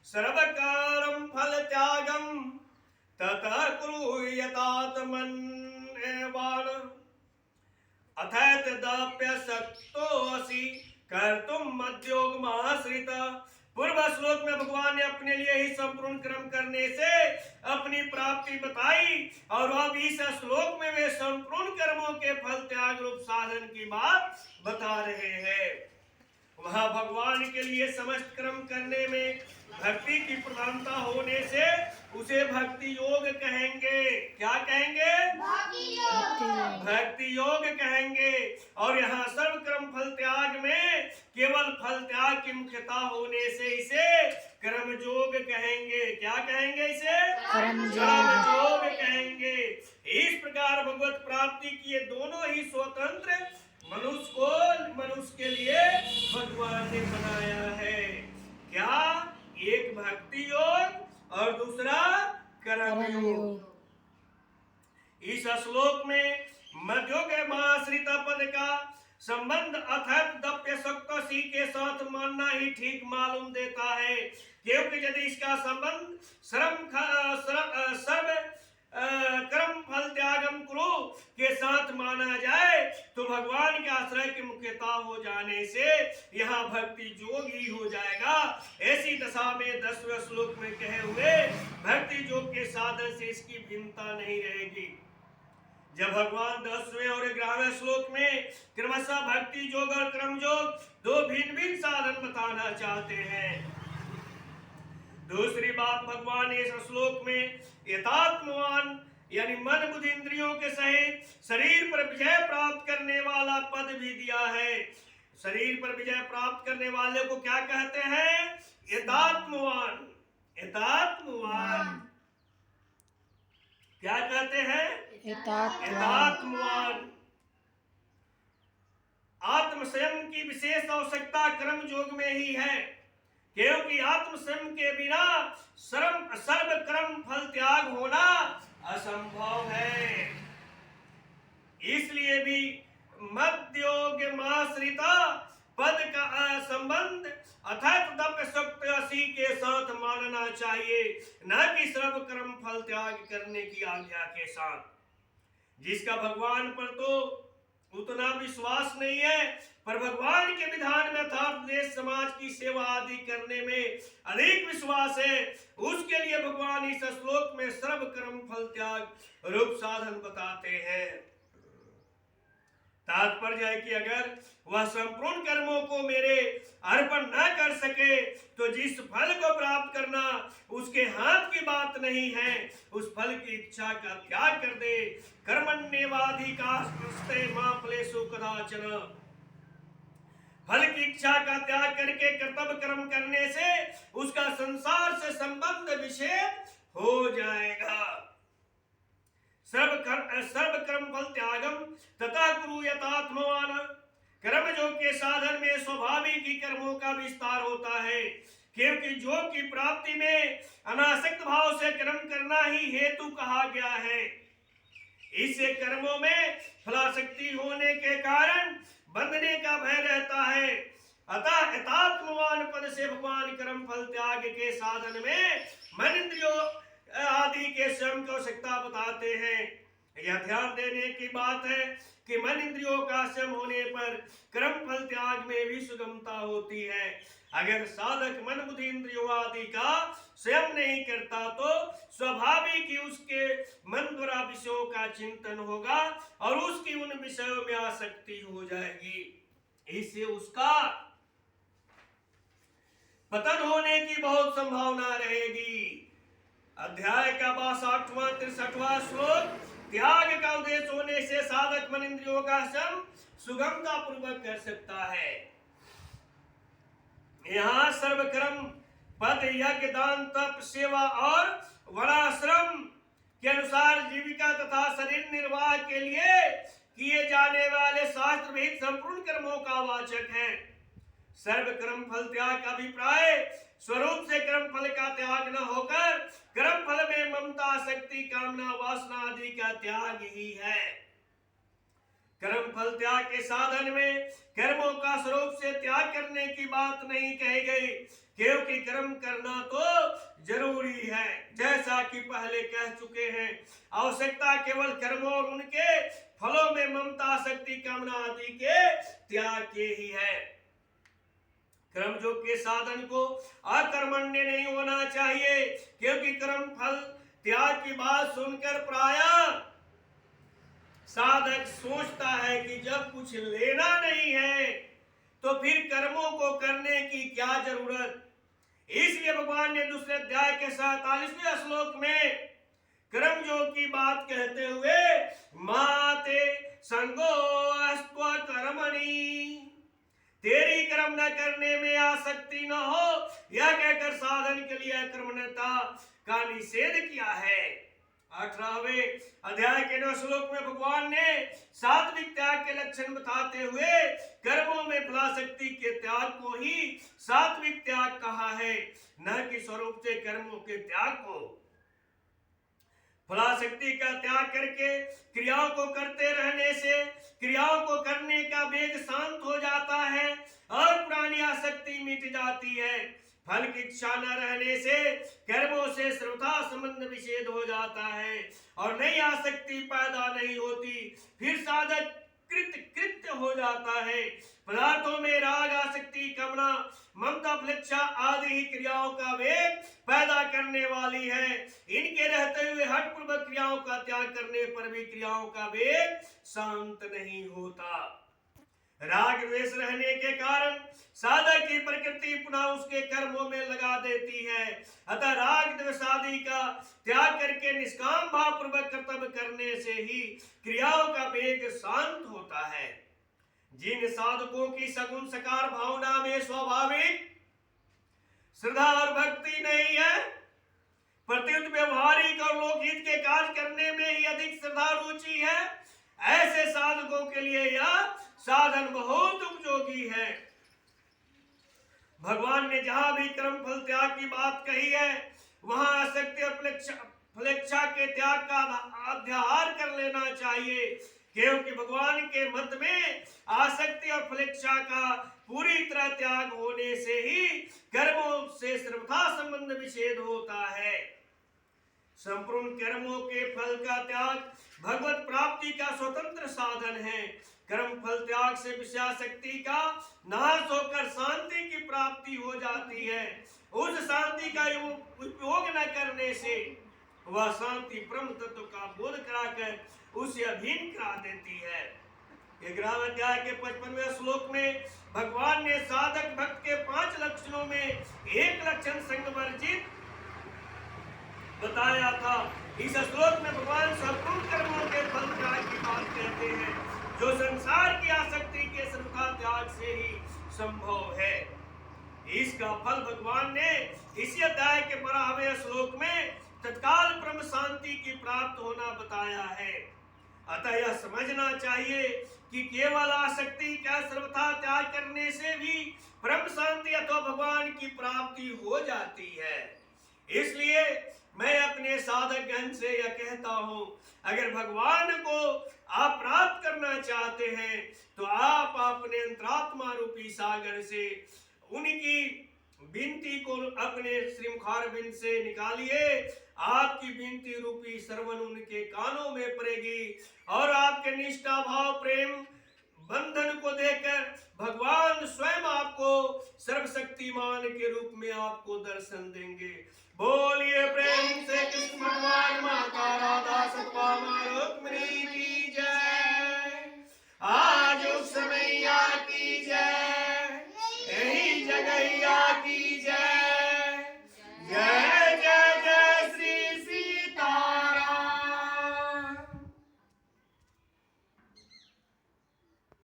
सर्वकारम फल त्यागम ततः कुरु यतात्मन्यवान् अथैतदप्यशक्तोऽसि कर्तुम मद्योगमाश्रित। पूर्व श्लोक में भगवान ने अपने लिए ही संपूर्ण कर्म करने से अपनी प्राप्ति बताई और अब इस श्लोक में वे संपूर्ण कर्मों के फल त्याग रूप साधन की बात बता रहे हैं। वहां भगवान के लिए समस्त कर्म करने में भक्ति की प्रधानता होने से उसे भक्ति योग कहेंगे। क्या कहेंगे? भक्ति योग कहेंगे। और यहाँ सर्व कर्म फल त्याग में केवल फल त्याग की मुख्यता होने से इसे कर्म योग कहेंगे। क्या कहेंगे? इसे कर्म योग कहेंगे। इस प्रकार भगवत प्राप्ति की ये दोनों ही स्वतंत्र मनुष्य के लिए भगवान ने बनाया है। क्या? एक भक्ति योग और दूसरा कर्म योग। इस श्लोक में मध्योगमाश्रित पद का संबंध अथर्व दप्यशक्तोषि के साथ मानना ही ठीक मालूम देता है, क्योंकि यदि इसका संबंध सर्व कर्म फल त्यागम कुरु के साथ माना जाए तो भगवान के आश्रय की मुख्यता हो जाने से यहाँ भक्ति योग ही हो जाएगा। ऐसी दशा में 10वें श्लोक में कहे हुए भक्ति योग के साधन से इसकी भिन्नता नहीं रहेगी। जब भगवान 10वें और 11वें श्लोक में क्रमशः भक्ति योग और कर्म योग दो भिन्न भिन्न साधन बताना चाहते हैं। दूसरी बात भगवान ने इस श्लोक में यथात्मवान यानी मन बुद्धि इंद्रियों के सहित शरीर पर विजय प्राप्त करने वाला पद भी दिया है। शरीर पर विजय प्राप्त करने वाले को क्या कहते हैं? यथात्मवान। यथात्मवान क्या कहते हैं? यथात्मवान। आत्म संयम की विशेष आवश्यकता कर्म योग में ही है, क्योंकि आत्म संयम के बिना सर्व कर्म फल त्याग होना असंभव है। इसलिए भी मध्योगमाश्रित पद का संबंध अथर्व दप्यशक्तोषि के साथ मानना चाहिए, न कि सर्व कर्म फल त्याग करने की आज्ञा के साथ। जिसका भगवान पर तो उतना विश्वास नहीं है, पर भगवान के विधान में अर्थात देश समाज की सेवा आदि करने में अधिक विश्वास है, उसके लिए भगवान इस श्लोक में सर्व कर्म फल त्याग रूप साधन बताते हैं। तात्पर्य है कि अगर वह संपूर्ण कर्मों को मेरे अर्पण न कर सके तो जिस फल को प्राप्त करना उसके हाथ की बात नहीं है, उस फल की इच्छा का त्याग कर दे। कर्मण्येवाधिकारस्ते मा फलेषु कदाचन। फल की इच्छा का त्याग करके कर्तव्य कर्म करने से उसका संसार से संबंध विच्छेद हो जाएगा। सर्व कर्म फल त्यागम तथा कुरु यथात्मवान्। कर्म योग के साधन में स्वाभाविक ही कर्मों का विस्तार होता है, क्योंकि योग की प्राप्ति में अनासक्त भाव से कर्म करना ही हेतु कहा गया है। इससे कर्मों में फलासक्ति होने के कारण बंधने का भय रहता है। अतः यथात्मवान पद से भगवान कर्म फल त्याग के साधन में मन इंद्रियों आदि के स्वयं की आवश्यकता बताते हैं। यह ध्यान देने की बात है कि मन इंद्रियों का संयम होने पर कर्म फल त्याग में भी सुगमता होती है। अगर साधक मन बुद्धि इंद्रियों आदि का स्वयं नहीं करता तो स्वाभाविक ही उसके मन द्वारा विषयों का चिंतन होगा और उसकी उन विषयों में आसक्ति हो जाएगी। इससे उसका पतन होने की बहुत संभावना रहेगी। अध्याय का 62वां 63वां श्लोक त्याग का उद्देश्य होने से साधक मन इंद्रियों का संयम सुगमता पूर्वक कर सकता है। यहाँ सर्व कर्म पद यज्ञ दान तप सेवा और वर्णाश्रम के अनुसार जीविका तथा शरीर निर्वाह के लिए किए जाने वाले शास्त्र विहित संपूर्ण कर्मों का वाचक है। सर्व कर्म फल त्याग का अभिप्राय स्वरूप से कर्म फल का त्याग न होकर कर्म फल में ममता शक्ति कामना वासना आदि का त्याग ही है। कर्म फल त्याग के साधन में कर्मों का स्वरूप से त्याग करने की बात नहीं कही गई, क्योंकि कर्म करना तो जरूरी है। जैसा कि पहले कह चुके हैं, आवश्यकता केवल कर्मों और उनके फलों में ममता, शक्ति, कामना आदि के त्याग के ही है। कर्म योग के साधन को अकर्मण्य नहीं होना चाहिए, क्योंकि कर्म फल त्याग की बात सुनकर प्राय साधक सोचता है कि जब कुछ लेना नहीं है तो फिर कर्मों को करने की क्या जरूरत। इसलिए भगवान ने दूसरे अध्याय के 47वें श्लोक में कर्म योग की बात कहते हुए माते संगो अस्त्व कर्मणि, तेरी कर्म न करने में आसक्ति न हो, यह कहकर साधन के लिए कर्मण्यता का निषेध किया है। 18वें अध्याय के 9 श्लोक में भगवान ने सात्विक त्याग के लक्षण बताते हुए कर्मों में फलाशक्ति के त्याग को ही सात्विक त्याग कहा है, न कि स्वरूप से कर्मों के त्याग को। फलाशक्ति का त्याग करके क्रियाओं को करते रहने से क्रियाओं को करने का वेग शांत हो जाता है और पुरानी आसक्ति मिट जाती है। फल की इच्छा न रहने से कर्मों से श्रद्धा संबंध विच्छेद हो जाता है और नई आसक्ति पैदा नहीं होती। फिर साधक कृत्य हो जाता है। पदार्थों में राग, आसक्ति, कामना, ममता, फलेच्छा आदि ही क्रियाओं का वेग पैदा करने वाली है। इनके रहते हुए हठपूर्वक क्रियाओं का त्याग करने पर भी क्रियाओं का वेग शांत नहीं होता। राग द्वेष रहने के कारण साधक की प्रकृति पुनः उसके कर्मों में लगा देती है। अतः राग द्वेष आदि का त्याग करके निष्काम भाव पूर्वक कर्तव्य करने से ही क्रियाओं का वेग शांत होता है। जिन साधकों की सगुण सकार भावना में स्वाभाविक श्रद्धा और भक्ति नहीं है, प्रत्युत व्यवहारिक और लोकहित के कार्य करने में ही अधिक श्रद्धा रुचि है, ऐसे साधकों के लिए यह साधन बहुत उपयोगी है। भगवान ने जहां भी कर्म फल त्याग की बात कही है, वहां आसक्ति और फलेच्छा के त्याग का अध्याहार कर लेना चाहिए, क्योंकि भगवान के मत में आसक्ति और फलेच्छा का पूरी तरह त्याग होने से ही कर्मों से श्रद्धा संबंध विच्छेद होता है। संपूर्ण कर्मों के फल का त्याग भगवत प्राप्ति का स्वतंत्र साधन है। कर्म फल त्याग से विषयासक्ति का नाश होकर शांति की प्राप्ति हो जाती है। उस शांति का उपयोग न करने से वह शांति ब्रह्म तत्व का बोध कराकर उसे अधीन करा देती है। 11वें अध्याय के 55वें श्लोक में भगवान ने साधक भक्त के 5 लक्षणों में एक लक्षण संगवर्जित बताया था। इस श्लोक में भगवान संपूर्ण कर्मों के फल त्याग की बात कहते हैं, जो संसार की आसक्ति के श्रद्धा त्याग से ही संभव है। इसका फल भगवान ने इसी अध्याय के 12वें श्लोक में तत्काल ब्रह्म शांति की प्राप्त होना बताया है। अतः यह समझना चाहिए कि केवल आसक्ति का श्रद्धा त्याग करने से भी ब्रह्म शांति अथवा भगवान की प्राप्ति हो जाती है। इसलिए मैं अपने साधक गण से यह कहता हूं, अगर भगवान को आप प्राप्त करना चाहते हैं तो आप अपने अंतरात्मा रूपी सागर से उनकी विनती को अपने श्रीमुखार बिंद से निकालिए। आपकी विनती रूपी श्रवण उनके कानों में पड़ेगी और आपके निष्ठा भाव प्रेम बंधन को देखकर भगवान स्वयं आपको सर्वशक्तिमान के रूप में आपको दर्शन देंगे। बोलिए